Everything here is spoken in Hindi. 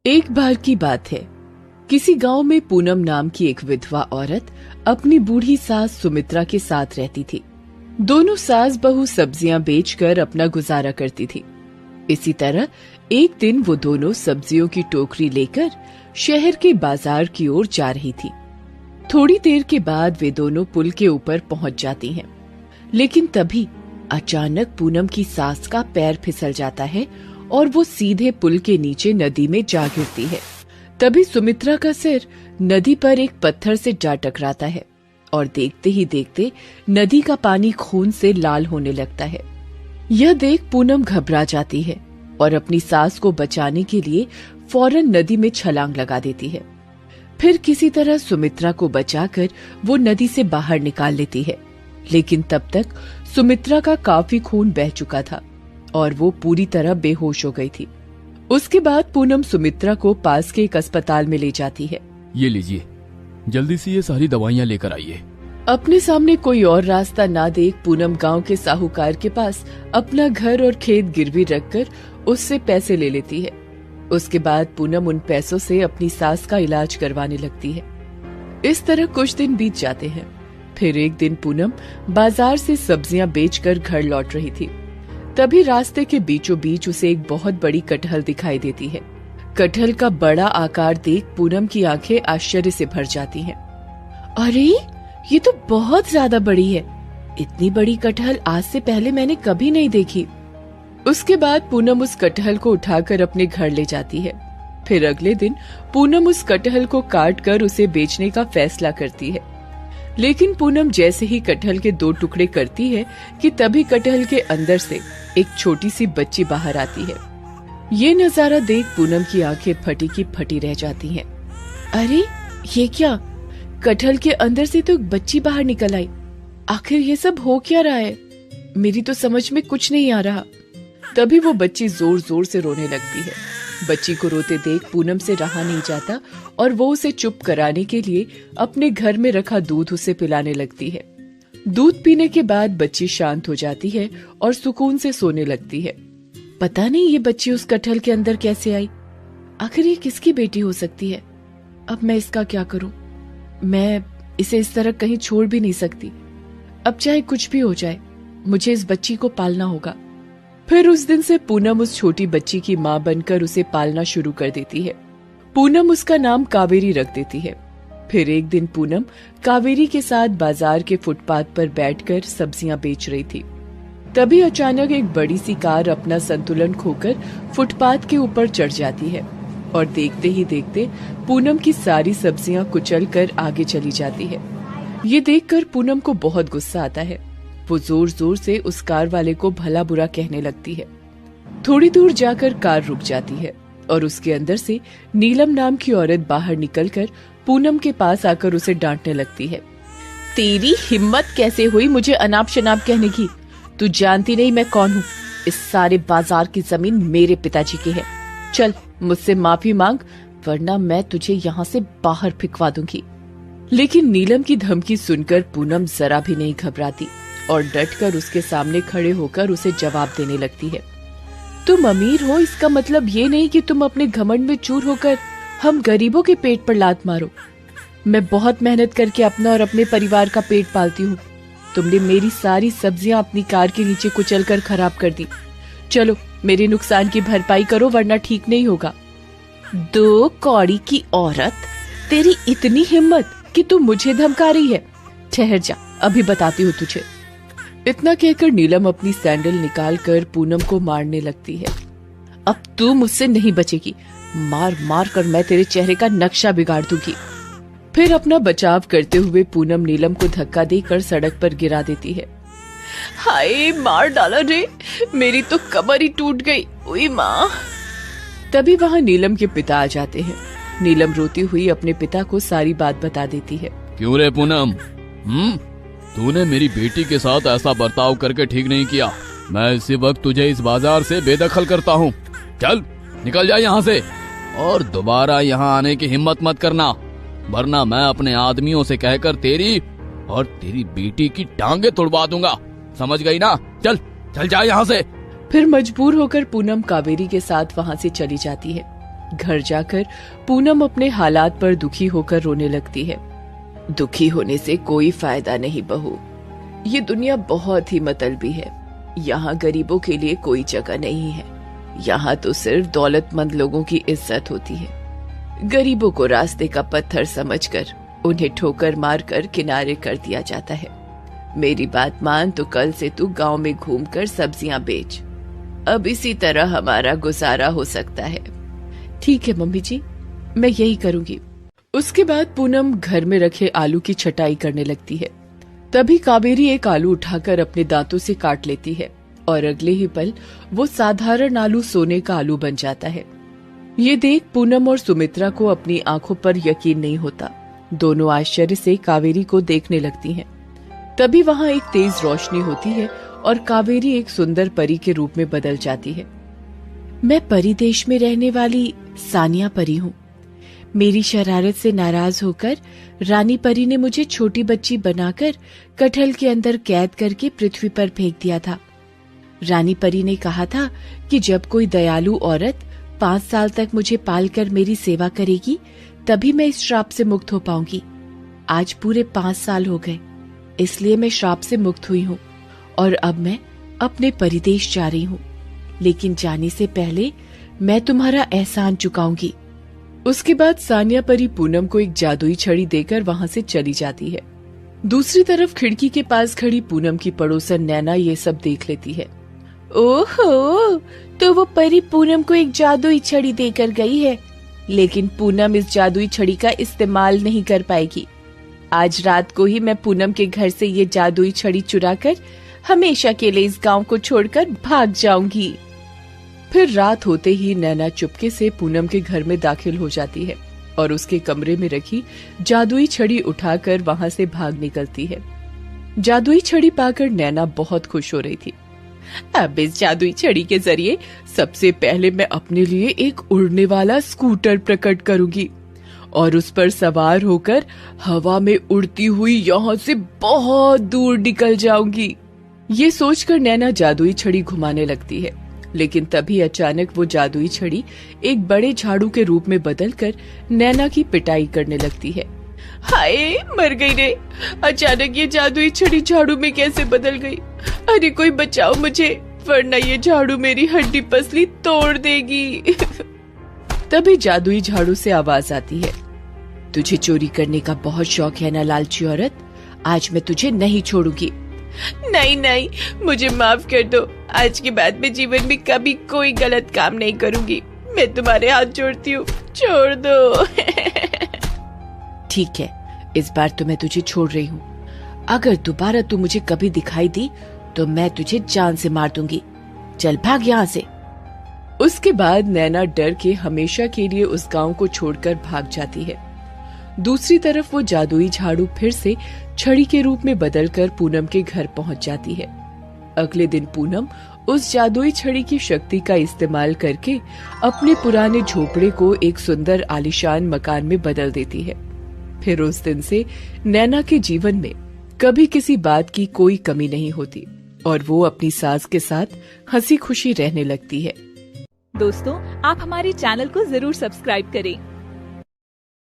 एक बार की बात है, किसी गांव में पूनम नाम की एक विधवा औरत अपनी बूढ़ी सास सुमित्रा के साथ रहती थी। दोनों सास बहू सब्जियां बेचकर अपना गुजारा करती थी। इसी तरह एक दिन वो दोनों सब्जियों की टोकरी लेकर शहर के बाजार की ओर जा रही थी। थोड़ी देर के बाद वे दोनों पुल के ऊपर पहुंच जाती हैं। लेकिन तभी अचानक पूनम की सास का पैर फिसल जाता है और वो सीधे पुल के नीचे नदी में जा गिरती है। तभी सुमित्रा का सिर नदी पर एक पत्थर से जा टकराता है और देखते ही देखते नदी का पानी खून से लाल होने लगता है। यह देख पूनम घबरा जाती है और अपनी सास को बचाने के लिए फौरन नदी में छलांग लगा देती है। फिर किसी तरह सुमित्रा को बचाकर वो नदी से बाहर निकाल लेती है। लेकिन तब तक सुमित्रा का काफी खून बह चुका था और वो पूरी तरह बेहोश हो गई थी। उसके बाद पूनम सुमित्रा को पास के एक अस्पताल में ले जाती है। ये लीजिए, जल्दी से ये सारी दवाइयाँ लेकर आइए। अपने सामने कोई और रास्ता ना देख पूनम गांव के साहूकार के पास अपना घर और खेत गिरवी रखकर उससे पैसे ले लेती है। उसके बाद पूनम उन पैसों से अपनी सास का इलाज करवाने लगती है। इस तरह कुछ दिन बीत जाते हैं। फिर एक दिन पूनम बाजार से सब्जियां बेचकर घर लौट रही थी। तभी रास्ते के बीचों बीच उसे एक बहुत बड़ी कटहल दिखाई देती है। कटहल का बड़ा आकार देख पूनम की आंखें आश्चर्य से भर जाती हैं। अरे, ये तो बहुत ज्यादा बड़ी है। इतनी बड़ी कटहल आज से पहले मैंने कभी नहीं देखी। उसके बाद पूनम उस कटहल को उठाकर अपने घर ले जाती है। फिर अगले दिन पूनम उस कटहल को काटकर उसे बेचने का फैसला करती है। लेकिन पूनम जैसे ही कटहल के 2 टुकड़े करती है कि तभी कटहल के अंदर से एक छोटी सी बच्ची बाहर आती है। ये नजारा देख पूनम की आंखें फटी की फटी रह जाती हैं। अरे, ये क्या? कटहल के अंदर से तो एक बच्ची बाहर निकल आई। आखिर ये सब हो क्या रहा है? मेरी तो समझ में कुछ नहीं आ रहा। तभी वो बच्ची जोर जोर से रोने लगती है। बच्ची को रोते देख पूनम से रहा नहीं जाता और वो उसे चुप कराने के लिए अपने घर में रखा दूध उसे पिलाने लगती है। दूध पीने के बाद बच्ची शांत हो जाती है और सुकून से सोने लगती है। पता नहीं ये बच्ची उस कटहल के अंदर कैसे आई। आखिर ये किसकी बेटी हो सकती है? अब मैं इसका क्या करूं? मैं इसे इस तरह कहीं छोड़ भी नहीं सकती। अब चाहे कुछ भी हो जाए, मुझे इस बच्ची को पालना होगा। फिर उस दिन से पूनम उस छोटी बच्ची की माँ बनकर उसे पालना शुरू कर देती है। पूनम उसका नाम कावेरी रख देती है। फिर एक दिन पूनम कावेरी के साथ बाजार के फुटपाथ पर बैठकर सब्जियां बेच रही थी। तभी अचानक एक बड़ी सी कार अपना संतुलन खोकर फुटपाथ के ऊपर चढ़ जाती है और देखते ही देखते पूनम की सारी सब्जियां कुचल कर आगे चली जाती है। ये देखकर पूनम को बहुत गुस्सा आता है। वो जोर जोर से उस कार वाले को भला बुरा कहने लगती है। थोड़ी दूर जाकर कार रुक जाती है और उसके अंदर से नीलम नाम की औरत बाहर निकलकर पूनम के पास आकर उसे डांटने लगती है। तेरी हिम्मत कैसे हुई मुझे अनाप शनाप कहने की? तू जानती नहीं मैं कौन हूँ। इस सारे बाजार की जमीन मेरे पिताजी की है। चल मुझसे माफी मांग, वरना मैं तुझे यहाँ से बाहर फिकवा दूंगी। लेकिन नीलम की धमकी सुनकर पूनम जरा भी नहीं घबराती और डटकर उसके सामने खड़े होकर उसे जवाब देने लगती है। तुम अमीर हो, इसका मतलब ये नहीं कि तुम अपने घमंड में चूर होकर हम गरीबों के पेट पर लात मारो। मैं बहुत मेहनत करके अपना और अपने परिवार का पेट पालती हूँ। तुमने मेरी सारी सब्जियां अपनी कार के नीचे कुचलकर खराब कर दी। चलो मेरे नुकसान की भरपाई करो, वरना ठीक नहीं होगा। 2 कौड़ी की औरत, तेरी इतनी हिम्मत कि तू मुझे धमका रही है? ठहर जा, अभी बताती हूँ तुझे। इतना कहकर नीलम अपनी सैंडल निकालकर पूनम को मारने लगती है। अब तू मुझसे नहीं बचेगी। मार मार कर मैं तेरे चेहरे का नक्शा बिगाड़ दूंगी। फिर अपना बचाव करते हुए पूनम नीलम को धक्का देकर सड़क पर गिरा देती है। हाय, मार डाला रे, मेरी तो कमर ही टूट गई। ओए माँ। तभी वहाँ नीलम के पिता आ जाते हैं। नीलम रोती हुई अपने पिता को सारी बात बता देती है। क्यों रे पूनम, तूने मेरी बेटी के साथ ऐसा बर्ताव करके ठीक नहीं किया। मैं इसी वक्त तुझे इस बाजार से बेदखल करता हूँ। चल निकल जा यहाँ से और दोबारा यहाँ आने की हिम्मत मत करना, वरना मैं अपने आदमियों से कहकर तेरी और तेरी बेटी की टांगे तोड़वा दूंगा। समझ गई ना? चल चल जा यहाँ से। फिर मजबूर होकर पूनम कावेरी के साथ वहाँ से चली जाती है। घर जाकर पूनम अपने हालात पर दुखी होकर रोने लगती है। दुखी होने से कोई फायदा नहीं बहू, ये दुनिया बहुत ही मतलबी है। यहाँ गरीबों के लिए कोई जगह नहीं है। यहाँ तो सिर्फ दौलतमंद लोगों की इज्जत होती है। गरीबों को रास्ते का पत्थर समझकर उन्हें ठोकर मारकर किनारे कर दिया जाता है। मेरी बात मान तो कल से तू गांव में घूमकर सब्जियां बेच। अब इसी तरह हमारा गुजारा हो सकता है। ठीक है मम्मी जी, मैं यही करूंगी। उसके बाद पूनम घर में रखे आलू की छटाई करने लगती है। तभी कावेरी एक आलू उठाकर अपने दांतों से काट लेती है और अगले ही पल वो साधारण आलू सोने का आलू बन जाता है। ये देख पूनम और सुमित्रा को अपनी आंखों पर यकीन नहीं होता। दोनों आश्चर्य से कावेरी को देखने लगती हैं। तभी वहाँ एक तेज रोशनी होती है और कावेरी एक सुंदर परी के रूप में बदल जाती है। मैं परी देश में रहने वाली सानिया परी हूँ। मेरी शरारत से नाराज होकर रानी परी ने मुझे छोटी बच्ची बनाकर कटहल के अंदर कैद करके पृथ्वी पर फेंक दिया था। रानी परी ने कहा था कि जब कोई दयालु औरत 5 साल तक मुझे पालकर मेरी सेवा करेगी तभी मैं इस श्राप से मुक्त हो पाऊंगी। आज पूरे 5 साल हो गए, इसलिए मैं श्राप से मुक्त हुई हूँ और अब मैं अपने परिदेश जा रही हूँ। लेकिन जाने से पहले मैं तुम्हारा एहसान चुकाऊंगी। उसके बाद सानिया परी पूनम को एक जादुई छड़ी देकर वहाँ से चली जाती है। दूसरी तरफ खिड़की के पास खड़ी पूनम की पड़ोसन नैना ये सब देख लेती है। ओहो, तो वो परी पूनम को एक जादुई छड़ी देकर गई है, लेकिन पूनम इस जादुई छड़ी का इस्तेमाल नहीं कर पाएगी। आज रात को ही मैं पूनम के घर से ये जादुई छड़ी चुराकर हमेशा के लिए इस गांव को छोड़कर भाग जाऊंगी। फिर रात होते ही नैना चुपके से पूनम के घर में दाखिल हो जाती है और उसके कमरे में रखी जादुई छड़ी उठाकर वहां से भाग निकलती है। जादुई छड़ी पाकर नैना बहुत खुश हो रही थी। अब इस जादुई छड़ी के जरिए सबसे पहले मैं अपने लिए एक उड़ने वाला स्कूटर प्रकट करूंगी और उस पर सवार होकर हवा में उड़ती हुई यहाँ से बहुत दूर निकल जाऊंगी। ये सोचकर नैना जादुई छड़ी घुमाने लगती है, लेकिन तभी अचानक वो जादुई छड़ी एक बड़े झाड़ू के रूप में बदलकर नैना की पिटाई करने लगती है। हाय, मर गई रे! अचानक ये जादुई छड़ी झाड़ू में कैसे बदल गई? अरे कोई बचाओ मुझे, वरना ये झाड़ू मेरी हड्डी पसली तोड़ देगी। तभी जादुई झाड़ू से आवाज आती है, तुझे चोरी करने का बहुत शौक है ना लालची औरत? आज मैं तुझे नहीं छोड़ूंगी। नहीं नहीं, मुझे माफ कर दो। आज के बाद मैं जीवन में कभी कोई गलत काम नहीं करूंगी। मैं तुम्हारे हाथ जोड़ती हूँ, छोड़ दो। ठीक है, इस बार तो मैं तुझे छोड़ रही हूँ। अगर दोबारा तू मुझे कभी दिखाई दी तो मैं तुझे जान से मार दूंगी। चल भाग यहाँ से। उसके बाद नैना डर के हमेशा के लिए उस गांव को छोड़कर भाग जाती है। दूसरी तरफ वो जादुई झाड़ू फिर से छड़ी के रूप में बदलकर पूनम के घर पहुंच जाती है। अगले दिन पूनम उस जादुई छड़ी की शक्ति का इस्तेमाल करके अपने पुराने झोपड़े को एक सुंदर आलीशान मकान में बदल देती है। फिर उस दिन से नैना के जीवन में कभी किसी बात की कोई कमी नहीं होती और वो अपनी सास के साथ हंसी खुशी रहने लगती है। दोस्तों, आप हमारे चैनल को जरूर सब्सक्राइब करें